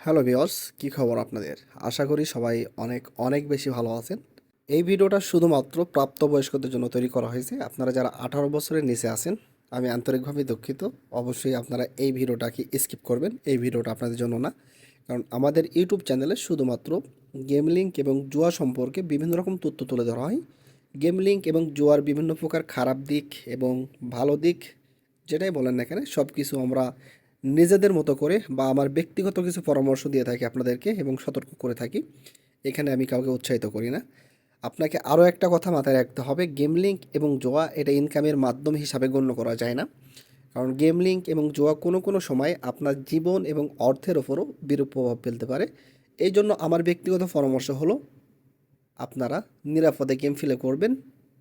Hello viewers, কী খবর আপনাদের? আশা করি সবাই অনেক অনেক বেশি ভালো আছেন। এই ভিডিওটা শুধুমাত্র প্রাপ্তবয়স্কদের জন্য তৈরি করা হয়েছে। আপনারা যারা 18 বছরের নিচে আছেন, আমি আন্তরিকভাবে দুঃখিত। অবশ্যই আপনারা এই ভিডিওটাকে স্কিপ করবেন। এই ভিডিওটা আপনাদের জন্য না। কারণ আমাদের ইউটিউব চ্যানেলে শুধুমাত্র গেম লিঙ্ক এবং জুয়া সম্পর্কে বিভিন্ন রকম তথ্য তুলে ধরা হয়। গেম লিঙ্ক এবং জুয়ার বিভিন্ন প্রকার খারাপ দিক এবং ভালো দিক যেটাই বলেন না কেন, সব কিছু আমরা নিজেদের মতো করে বা আমার ব্যক্তিগত কিছু পরামর্শ দিয়ে থাকি আপনাদেরকে এবং সতর্ক করে থাকি। এখানে আমি কাউকে উৎসাহিত করি না। আপনাকে আরও একটা কথা মাথায় রাখতে হবে, গেম লিঙ্ক এবং জুয়া এটা ইনকামের মাধ্যম হিসাবে গণ্য করা যায় না। কারণ গেম লিঙ্ক এবং জুয়া কোনো কোনো সময় আপনার জীবন এবং অর্থের ওপরও বিরূপ প্রভাব ফেলতে পারে। এই জন্য আমার ব্যক্তিগত পরামর্শ হলো আপনারা নিরাপদে গেম প্লে করবেন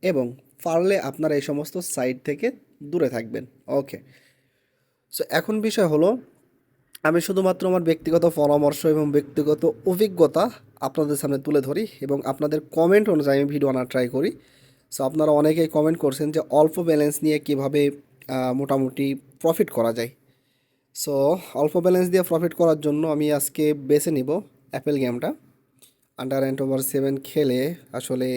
এবং পারলে আপনারা এই সমস্ত সাইট থেকে দূরে থাকবেন। ওকে, সো এখন বিষয় হলো, আমি শুধুমাত্র আমার ব্যক্তিগত পরামর্শ এবং ব্যক্তিগত অভিজ্ঞতা আপনাদের সামনে তুলে ধরি এবং আপনাদের কমেন্ট অনুযায়ী আমি ভিডিও আনার ট্রাই করি। সো আপনারা অনেকেই কমেন্ট করছেন যে অল্প ব্যালেন্স নিয়ে কীভাবে মোটামুটি প্রফিট করা যায়। সো অল্প ব্যালেন্স দিয়ে প্রফিট করার জন্য আমি আজকে বেছে নিব অ্যাপেল গেমটা। আন্ডার 7 খেলে আসলে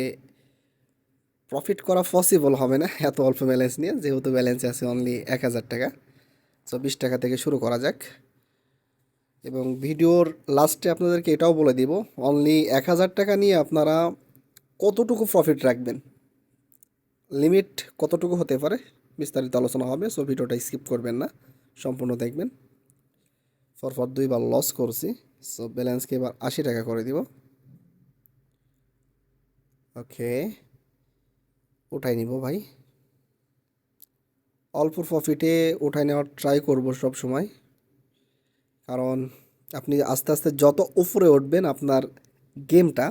প্রফিট করা পসিবল হবে না এত অল্প ব্যালেন্স নিয়ে, যেহেতু ব্যালেন্স আছে অনলি 1000 টাকা। সো 20 টাকা থেকে শুরু করা যাক এবং ভিডিওর লাস্টে আপনাদেরকে এটাও বলে দিব অনলি 1000 টাকা নিয়ে আপনারা কতটুকু প্রফিট রাখবেন, লিমিট কতটুকু হতে পারে, বিস্তারিত আলোচনা হবে। সো ভিডিওটা স্কিপ করবেন না, সম্পূর্ণ দেখবেন। পরপর 2বার লস করছি। সো ব্যালেন্সকে এবার 80 টাকা করে দিব। ওকে, উঠাই নিব ভাই। অল্প প্রফিটে উঠাই নেওয়ার ট্রাই করব সব সময়, কারণ আপনি আস্তে আস্তে যত উপরে উঠবেন আপনার গেমটা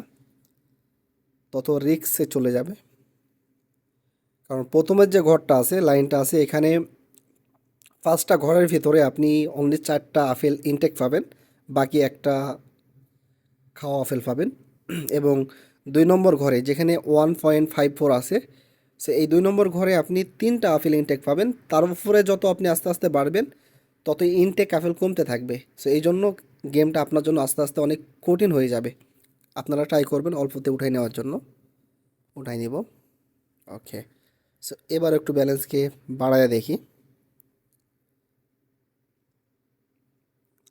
তত রিস্কে চলে যাবে। কারণ প্রথমের যে ঘরটা আছে, লাইনটা আছে, এখানে 5টা ঘরের ভিতরে আপনি অনলি 4টা আপেল ইনটেক পাবেন, বাকি একটা খাওয়া আপেল পাবেন। এবং 2 নম্বর ঘরে যেখানে 1.54 আছে, সে এই 2 নম্বর ঘরে আপনি 3টা আপেল ইনটেক পাবেন। তার উপরে যত আপনি আস্তে আস্তে বাড়বেন তত ইনটেক আপেল কমতে থাকবে। সো এই জন্য গেমটা আপনার জন্য আস্তে আস্তে অনেক কঠিন হয়ে যাবে। আপনারা ট্রাই করবেন অল্পতে উঠাই নেওয়ার জন্য। উঠাই নিব। ওকে, সো এবার একটু ব্যালেন্সকে বাড়ায় দেখি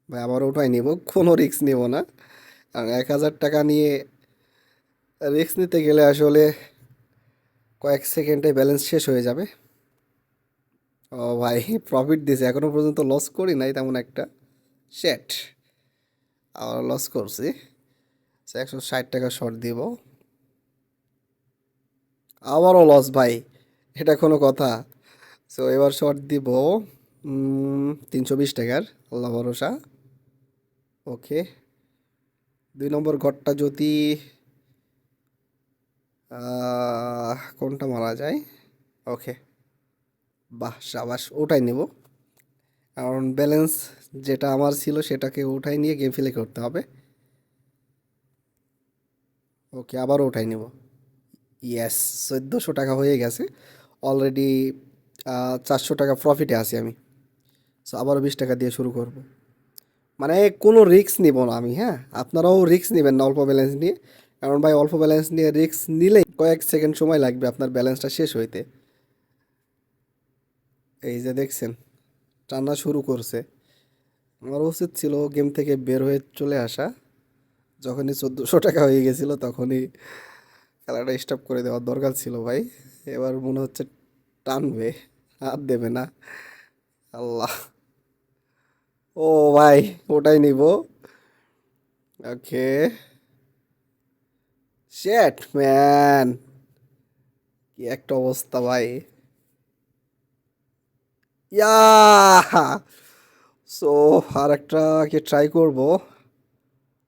ভাই, আবার উঠাই নিব, কোনো রিস্ক নেব না। কারণ 1000 টাকা নিয়ে রিস্ক নিতে গেলে আসলে কয়েক সেকেন্ডে ব্যালেন্স শেষ হয়ে যাবে। ও ভাই, প্রফিট দিছে, এখনও পর্যন্ত লস করি নাই তেমন একটা। শেট, আবার লস করছি। 160 টাকা শর্ট দিব, আবারও লস ভাই, এটা কোনো কথা? সো এবার শর্ট দিব 320 টাকার, আল্লাহ ভরসা। ওকে, 2 নম্বর ঘরটা যদি কোনটা মারা যায়। ওকে, বাহ সাবাস, ওটাই নেব। কারণ ব্যালেন্স যেটা আমার ছিল সেটাকে উঠাই নিয়ে গেম প্লে করতে হবে। ওকে, আবারও উঠাই নেব। ইয়েস, 1400 টাকা হয়ে গেছে অলরেডি। 400 টাকা প্রফিটে আছি আমি। সো আবারও 20 টাকা দিয়ে শুরু করব। মানে কোনো রিস্ক নিব না আমি, হ্যাঁ? আপনারাও রিস্ক নেবেন না অল্প ব্যালেন্স নিয়ে। কারণ ভাই, অল্প ব্যালেন্স নিয়ে রিস্ক নিলেই কয়েক সেকেন্ড সময় লাগবে আপনার ব্যালেন্সটা শেষ হইতে। এই যে দেখছেন, টানা শুরু করছে। আমার উচিত ছিল গেম থেকে বের হয়ে চলে আসা। যখনই 1400 টাকা হয়ে গেছিলো তখনই খেলাটা স্টপ করে দেওয়ার দরকার ছিল ভাই। এবার মনে হচ্ছে টানবে, আর দেবে না। আল্লাহ, ও ভাই, ওটাই নিব। ওকে, শেট ম্যান, কি একটা অবস্থা ভাই। ইয়া, সো আর একটা কি ট্রাই করব?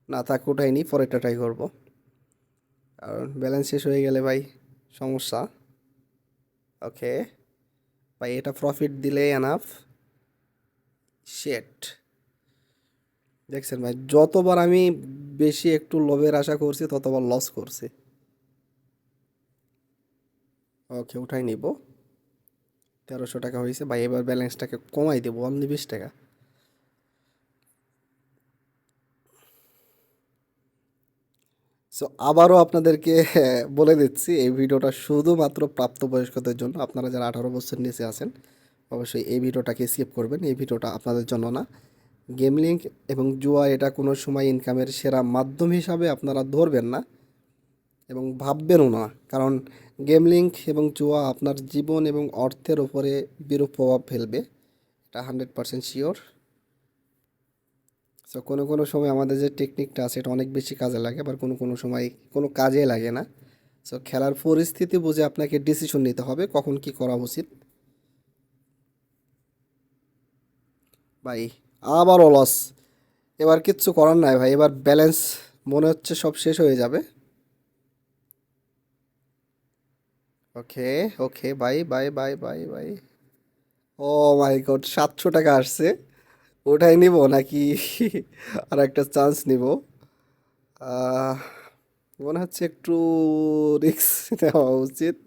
না থাক, ওঠাইনি, পরেরটা ট্রাই করব। কারণ ব্যালেন্স শেষ হয়ে গেলে ভাই সমস্যা। ওকে ভাই, এটা প্রফিট দিলে এনাফ। শেট, দেখছেন ভাই, যতবার আমি বেশি একটু লোভের আশা করছি ততবার লস করছি। ওকে, উঠাই নিব। 1300 টাকা হয়েছে ভাই, এবার ব্যালেন্সটাকে কমাই দেবো অনলি 20 টাকা। সো আবারও আপনাদেরকে বলে দিচ্ছি এই ভিডিওটা শুধুমাত্র প্রাপ্তবয়স্কদের জন্য। আপনারা যারা 18 বছর নিচে আছেন অবশ্যই এই ভিডিওটাকে স্কিপ করবেন। এই ভিডিওটা আপনাদের জন্য না। গেমলিং এবং জুয়া এটা কোনো সময় ইনকামের সেরা মাধ্যম হিসাবে আপনারা ধরবেন না এবং ভাববেনও না, কারণ গেমলিং এবং জুয়া আপনার জীবন এবং অর্থের উপরে বিরূপ প্রভাব ফেলবে, এটা 100% শিওর। সো কোনো কোনো সময় আমাদের যে টেকনিকটা আছে এটা অনেক বেশি কাজে লাগে, আবার কোনো কোনো সময় কোনো কাজে লাগে না। সো খেলার পরিস্থিতি বুঝে আপনাকে ডিসিশন নিতে হবে কখন কি করা উচিত। ভাই আবারও লস, এবার কিচ্ছু করার নাই ভাই, এবার ব্যালেন্স মনে হচ্ছে সব শেষ হয়ে যাবে। Okay okay bye bye bye bye bye. Oh my God, 700 টাকা আসছে, ওটাই নিব নাকি আর একটা চান্স নিব? আহ, মনে হচ্ছে একটু রিস্ক নেওয়া উচিত।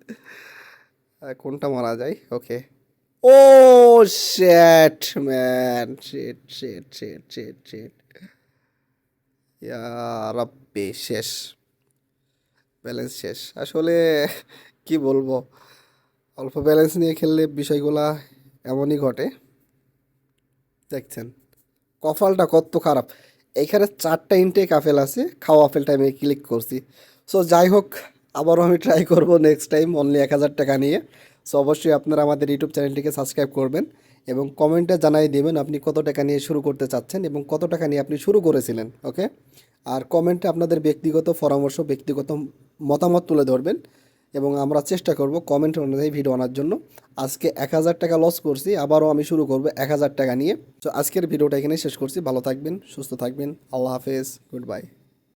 কোনটা মারা যায়? ওকে। ও শেট ম্যান, শেট শেট শেট শেট শেট, ইয়া রাব্বি, শেষ, ব্যালেন্স শেষ আসলে। কি বলবো, অল্প ব্যালেন্স নিয়ে খেললে বিষয়গুলা এমনই ঘটে। দেখছেন কপালটা কত খারাপ, এইখানে 4টা ইনটেক আপেল আছে, খাওয়া আপেলটা আমি ক্লিক করছি। সো যাই হোক, আবারও আমি ট্রাই করব নেক্সট টাইম অনলি 1000 টাকা নিয়ে। সো অবশ্যই আপনারা আমাদের ইউটিউব চ্যানেলটিকে সাবস্ক্রাইব করবেন এবং কমেন্টে জানাই দেবেন আপনি কত টাকা নিয়ে শুরু করতে চাচ্ছেন এবং কত টাকা নিয়ে আপনি শুরু করেছিলেন। ওকে, আর কমেন্টে আপনাদের ব্যক্তিগত পরামর্শ, ব্যক্তিগত মতামত তুলে ধরবেন এবং আমরা চেষ্টা করব কমেন্ট অনুযায়ী ভিডিও আনার জন্য। আজকে 1000 টাকা লস করছি, আবারও আমি শুরু করব 1000 টাকা নিয়ে। তো আজকের ভিডিওটা এখানে শেষ করছি। ভালো থাকবেন, সুস্থ থাকবেন, আল্লাহ হাফেজ, গুড বাই।